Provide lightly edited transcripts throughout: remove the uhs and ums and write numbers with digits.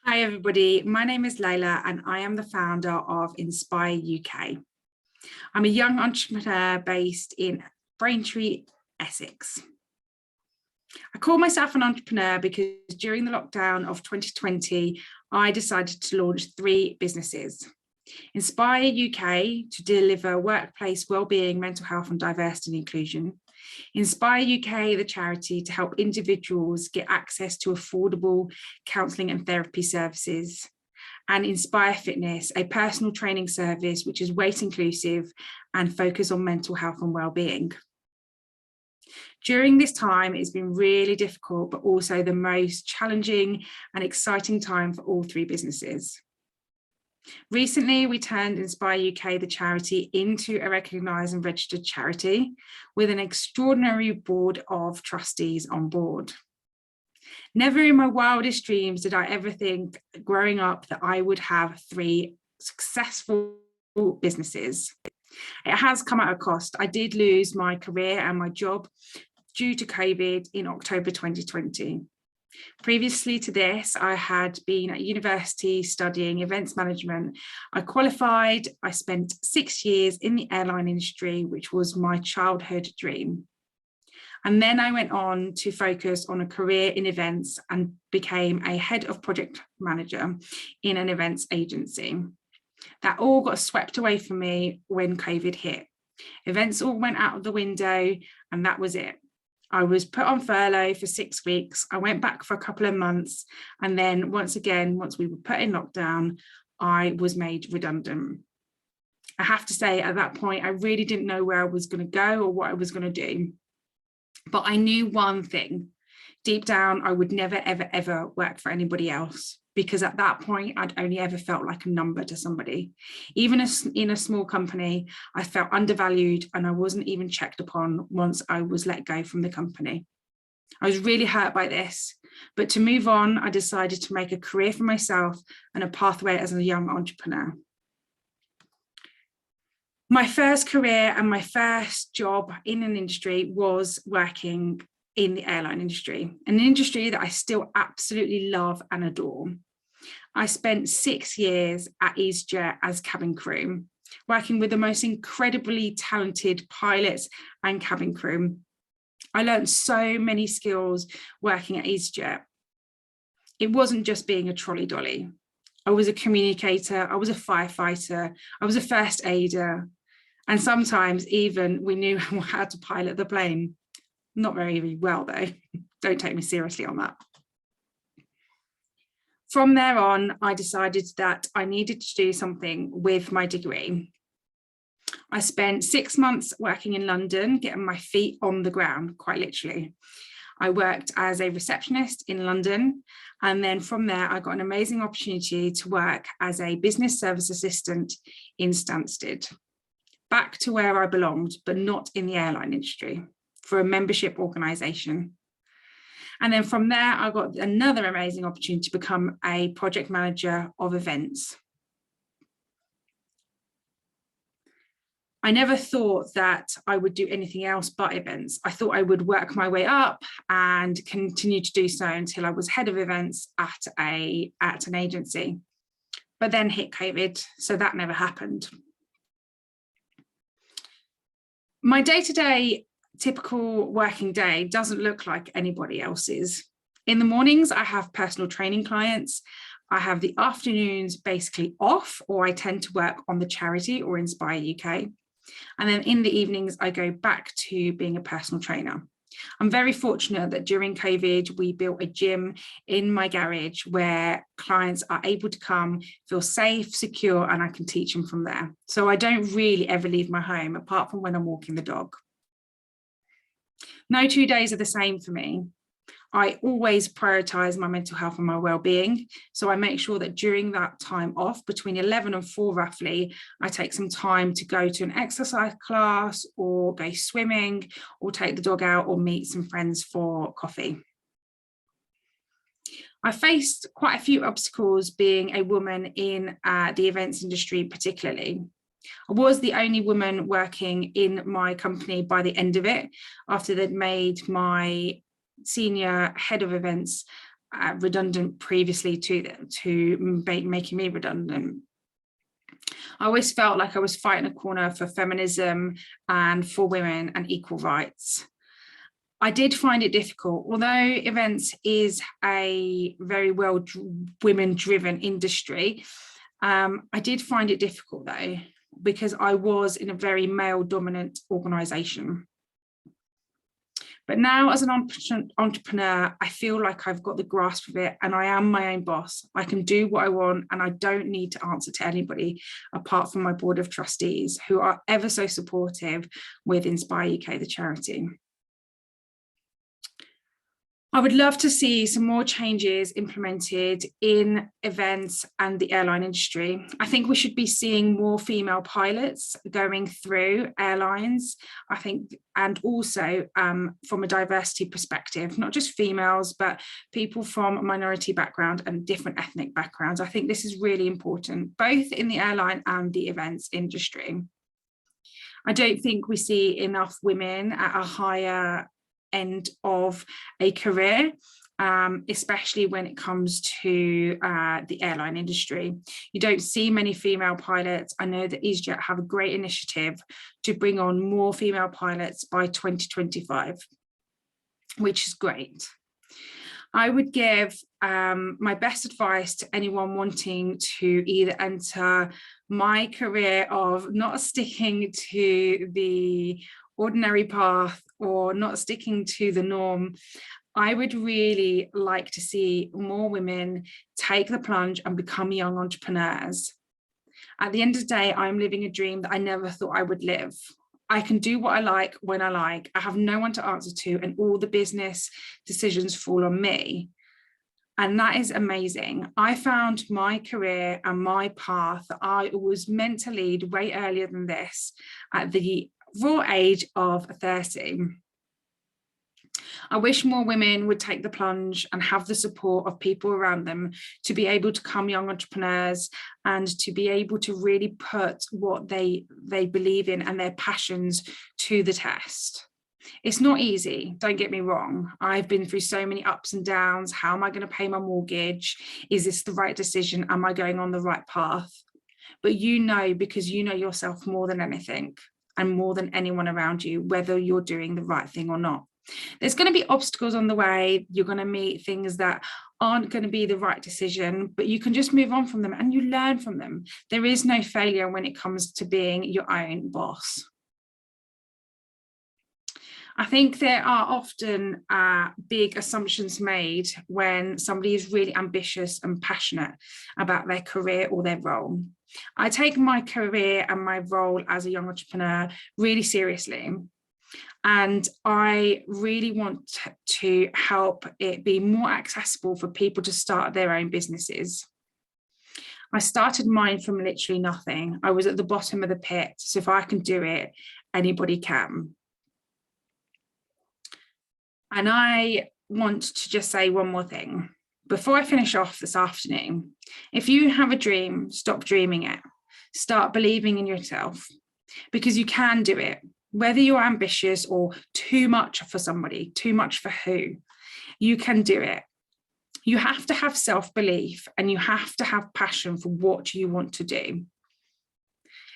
Hi everybody, my name is Layla and I am the founder of Inspire UK. I'm a young entrepreneur based in Braintree, Essex. I call myself an entrepreneur because during the lockdown of 2020, I decided to launch 3 businesses. Inspire UK to deliver workplace wellbeing, mental health and diversity and inclusion. Inspire UK, the charity to help individuals get access to affordable counselling and therapy services. And Inspire Fitness, a personal training service which is weight inclusive and focus on mental health and wellbeing. During this time, it's been really difficult, but also the most challenging and exciting time for all 3 businesses. Recently, we turned Inspire UK, the charity, into a recognised and registered charity with an extraordinary board of trustees on board. Never in my wildest dreams did I ever think growing up that I would have 3 successful businesses. It has come at a cost. I did lose my career and my job due to COVID in October 2020. Previously to this, I had been at university studying events management. I qualified, I spent 6 years in the airline industry, which was my childhood dream. And then I went on to focus on a career in events and became a head of project manager in an events agency. That all got swept away from me when COVID hit. Events all went out of the window and that was it. I was put on furlough for 6 weeks. I went back for a couple of months. And then once we were put in lockdown, I was made redundant. I have to say at that point, I really didn't know where I was going to go or what I was going to do. But I knew one thing, deep down, I would never, ever, ever work for anybody else. Because at that point, I'd only ever felt like a number to somebody. Even in a small company, I felt undervalued and I wasn't even checked upon once I was let go from the company. I was really hurt by this, but to move on, I decided to make a career for myself and a pathway as a young entrepreneur. My first career and my first job in an industry was working in the airline industry, an industry that I still absolutely love and adore. I spent 6 years at EasyJet as cabin crew, working with the most incredibly talented pilots and cabin crew. I learned so many skills working at EasyJet. It wasn't just being a trolley dolly. I was a communicator, I was a firefighter, I was a first aider, and sometimes even we knew how to pilot the plane. Not very well though, don't take me seriously on that. From there on, I decided that I needed to do something with my degree. I spent 6 months working in London, getting my feet on the ground, quite literally. I worked as a receptionist in London, and then from there, I got an amazing opportunity to work as a business service assistant in Stansted, back to where I belonged, but not in the airline industry, for a membership organisation. And then from there, I got another amazing opportunity to become a project manager of events. I never thought that I would do anything else but events. I thought I would work my way up and continue to do so until I was head of events at an agency. But then hit COVID, so that never happened. My day-to-day typical working day doesn't look like anybody else's. In the mornings, I have personal training clients. I have the afternoons basically off, or I tend to work on the charity or Inspire UK. And then in the evenings, I go back to being a personal trainer. I'm very fortunate that during COVID, we built a gym in my garage where clients are able to come, feel safe, secure, and I can teach them from there. So I don't really ever leave my home apart from when I'm walking the dog. No 2 days are the same for me. I always prioritize my mental health and my well-being. So I make sure that during that time off, between 11 and 4 roughly, I take some time to go to an exercise class or go swimming or take the dog out or meet some friends for coffee. I faced quite a few obstacles being a woman in the events industry particularly. I was the only woman working in my company by the end of it, after they'd made my senior head of events redundant previously to making me redundant. I always felt like I was fighting a corner for feminism and for women and equal rights. I did find it difficult, although events is a very well women-driven industry. I did find it difficult though, because I was in a very male-dominant organisation. But now as an entrepreneur, I feel like I've got the grasp of it and I am my own boss. I can do what I want and I don't need to answer to anybody apart from my board of trustees, who are ever so supportive with Inspire UK, the charity. I would love to see some more changes implemented in events and the airline industry. I think we should be seeing more female pilots going through airlines, I think, and also from a diversity perspective, not just females, but people from a minority background and different ethnic backgrounds. I think this is really important, both in the airline and the events industry. I don't think we see enough women at a higher end of a career, especially when it comes to the airline industry. You don't see many female pilots. I know that EasyJet have a great initiative to bring on more female pilots by 2025, which is great. I would give my best advice to anyone wanting to either enter my career of not sticking to the ordinary path or not sticking to the norm. I would really like to see more women take the plunge and become young entrepreneurs. At the end of the day, I'm living a dream that I never thought I would live. I can do what I like when I like. I have no one to answer to, and all the business decisions fall on me. And that is amazing. I found my career and my path that I was meant to lead way earlier than this, at the raw age of 30. I wish more women would take the plunge and have the support of people around them to be able to become young entrepreneurs and to be able to really put what they believe in and their passions to the test. It's not easy, don't get me wrong. I've been through so many ups and downs. How am I going to pay my mortgage? Is this the right decision? Am I going on the right path? But you know, because you know yourself more than anything and more than anyone around you, whether you're doing the right thing or not. There's going to be obstacles on the way. You're going to meet things that aren't going to be the right decision, but you can just move on from them and you learn from them. There is no failure when it comes to being your own boss. I think there are often big assumptions made when somebody is really ambitious and passionate about their career or their role. I take my career and my role as a young entrepreneur really seriously. And I really want to help it be more accessible for people to start their own businesses. I started mine from literally nothing. I was at the bottom of the pit. So if I can do it, anybody can. And I want to just say one more thing before I finish off this afternoon. If you have a dream, stop dreaming it. Start believing in yourself, because you can do it. Whether you're ambitious or too much for somebody, too much for who, you can do it. You have to have self-belief and you have to have passion for what you want to do.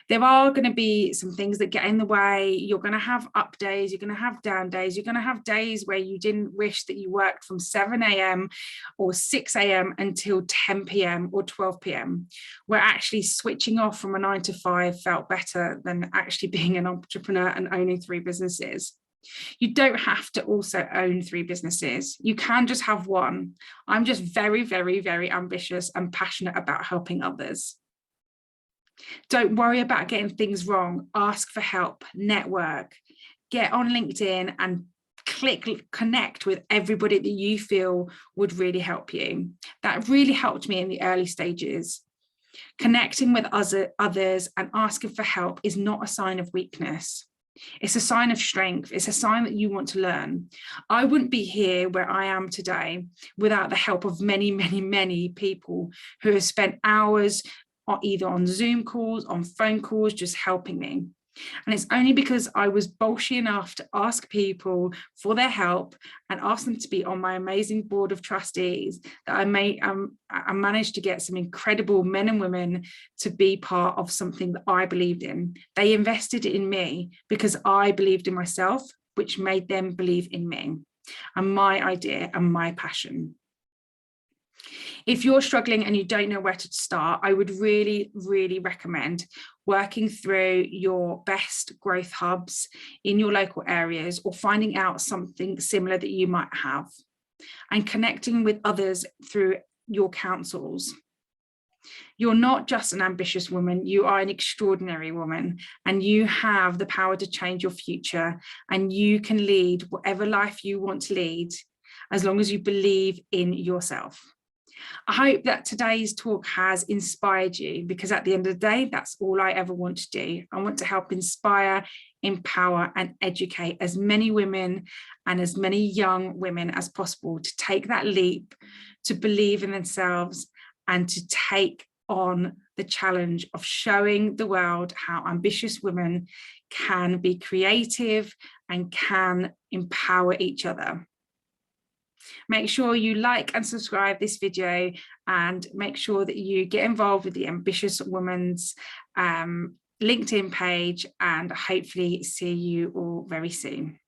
There are going to be some things that get in the way. You're going to have up days, you're going to have down days, you're going to have days where you didn't wish that you worked from 7 a.m. or 6 a.m. until 10 p.m. or 12 p.m. where actually switching off from a 9 to 5 felt better than actually being an entrepreneur and owning 3 businesses. You don't have to also own 3 businesses. You can just have one. I'm just very, very, very ambitious and passionate about helping others. Don't worry about getting things wrong. Ask for help, network, get on LinkedIn and connect with everybody that you feel would really help you. That really helped me in the early stages. Connecting with others and asking for help is not a sign of weakness. It's a sign of strength. It's a sign that you want to learn. I wouldn't be here where I am today without the help of many, many, many people who have spent hours either on Zoom calls, on phone calls, just helping me. And it's only because I was bolshy enough to ask people for their help and ask them to be on my amazing board of trustees that I managed to get some incredible men and women to be part of something that I believed in. They invested in me because I believed in myself, which made them believe in me and my idea and my passion. If you're struggling and you don't know where to start, I would really, really recommend working through your best growth hubs in your local areas or finding out something similar that you might have and connecting with others through your councils. You're not just an ambitious woman, you are an extraordinary woman, and you have the power to change your future, and you can lead whatever life you want to lead as long as you believe in yourself. I hope that today's talk has inspired you, because at the end of the day, that's all I ever want to do. I want to help inspire, empower and educate as many women and as many young women as possible to take that leap, to believe in themselves and to take on the challenge of showing the world how ambitious women can be creative and can empower each other. Make sure you like and subscribe this video and make sure that you get involved with the Ambitious Women's LinkedIn page, and hopefully see you all very soon.